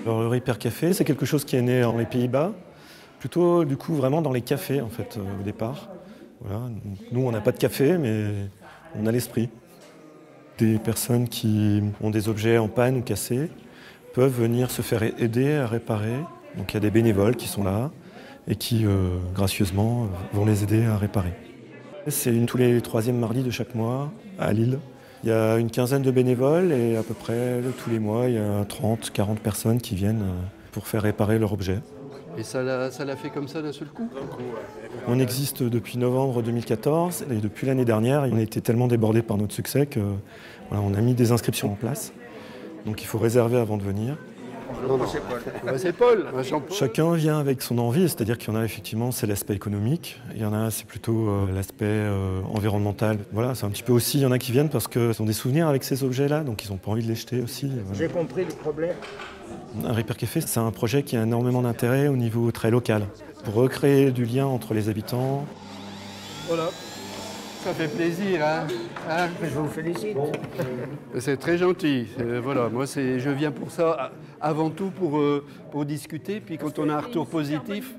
Alors, le Repair Café, c'est quelque chose qui est né dans les Pays-Bas, plutôt du coup vraiment dans les cafés en fait au départ. Voilà. Donc, nous on n'a pas de café mais on a l'esprit. Des personnes qui ont des objets en panne ou cassés peuvent venir se faire aider à réparer. Donc il y a des bénévoles qui sont là et qui gracieusement vont les aider à réparer. C'est tous les troisièmes mardis de chaque mois à Lille. Il y a une quinzaine de bénévoles et à peu près tous les mois, il y a 30, 40 personnes qui viennent pour faire réparer leur objet. Et ça l'a fait comme ça d'un seul coup? On existe depuis novembre 2014 et depuis l'année dernière, on a été tellement débordés par notre succès que voilà, on a mis des inscriptions en place. Donc il faut réserver avant de venir. C'est Paul. Chacun vient avec son envie, c'est-à-dire qu'il y en a effectivement, c'est l'aspect économique, il y en a, c'est plutôt l'aspect environnemental. Voilà, c'est un petit peu aussi, il y en a qui viennent parce qu'ils ont des souvenirs avec ces objets-là, donc ils n'ont pas envie de les jeter aussi. Voilà. J'ai compris le problème. Un Repair Café, c'est un projet qui a énormément d'intérêt au niveau très local, pour recréer du lien entre les habitants. Voilà. Ça fait plaisir, hein, Je vous félicite. C'est très gentil. Voilà, moi je viens pour ça, avant tout pour discuter, puis quand on a un retour positif,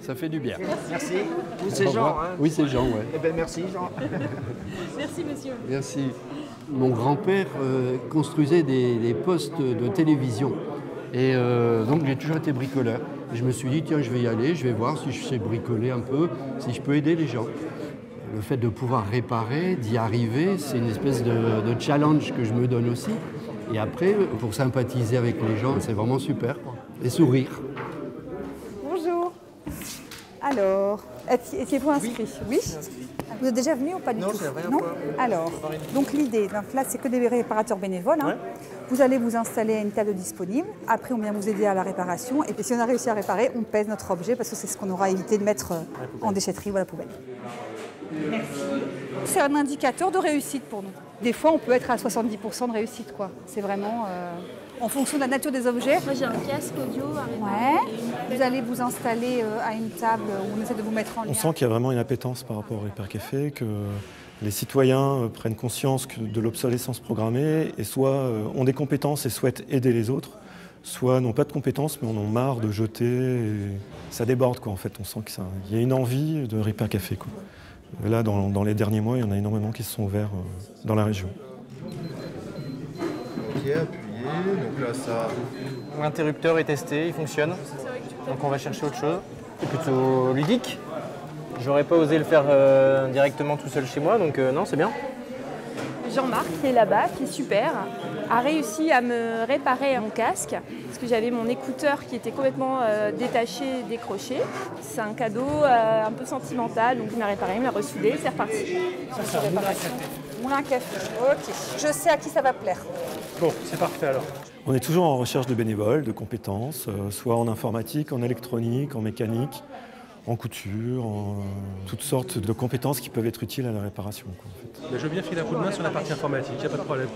ça fait du bien. Merci. Vous, c'est Jean, hein? Oui, c'est Jean, ouais. Eh bien, merci, Jean. Merci, monsieur. Merci. Mon grand-père construisait des postes de télévision. Et donc j'ai toujours été bricoleur. Et je me suis dit, tiens, je vais y aller, je vais voir si je sais bricoler un peu, si je peux aider les gens. Le fait de pouvoir réparer, d'y arriver, c'est une espèce de challenge que je me donne aussi. Et après, pour sympathiser avec les gens, c'est vraiment super, quoi. Et sourire. Bonjour. Alors, étiez-vous inscrit? Oui. Vous êtes déjà venu ou pas du tout? Non, c'est la première Non. fois. Alors, donc l'idée, donc là, c'est que des réparateurs bénévoles. Hein. Ouais. Vous allez vous installer à une table disponible. Après, on vient vous aider à la réparation. Et puis, si on a réussi à réparer, on pèse notre objet parce que c'est ce qu'on aura évité de mettre en déchetterie ou à la poubelle. Merci. C'est un indicateur de réussite pour nous. Des fois, on peut être à 70% de réussite, quoi. C'est vraiment en fonction de la nature des objets. Moi j'ai un casque audio à réparer. Ouais. Vous allez vous installer à une table où on essaie de vous mettre en lien. On sent qu'il y a vraiment une appétence par rapport au Repair Café, que les citoyens prennent conscience de l'obsolescence programmée et soit ont des compétences et souhaitent aider les autres, soit n'ont pas de compétences mais en ont marre de jeter. Et ça déborde, quoi, en fait. On sent qu'il y a une envie de Repair Café, quoi. Et là, dans les derniers mois, il y en a énormément qui se sont ouverts dans la région. Ok, appuyez. Donc là, ça. L'interrupteur est testé, il fonctionne. Donc on va chercher autre chose. C'est plutôt ludique. J'aurais pas osé le faire directement tout seul chez moi, donc non, c'est bien. Jean-Marc qui est là-bas, qui est super, a réussi à me réparer mon casque parce que j'avais mon écouteur qui était complètement détaché, décroché. C'est un cadeau un peu sentimental, donc il m'a réparé, il m'a ressoudé, c'est reparti. Sur réparation. Moulin à café. Ok. Je sais à qui ça va plaire. Bon, c'est parfait alors. On est toujours en recherche de bénévoles, de compétences, soit en informatique, en électronique, en mécanique, en couture, en toutes sortes de compétences qui peuvent être utiles à la réparation, quoi, en fait. Mais je veux bien filer un coup de main sur la partie informatique, il n'y a pas de problème.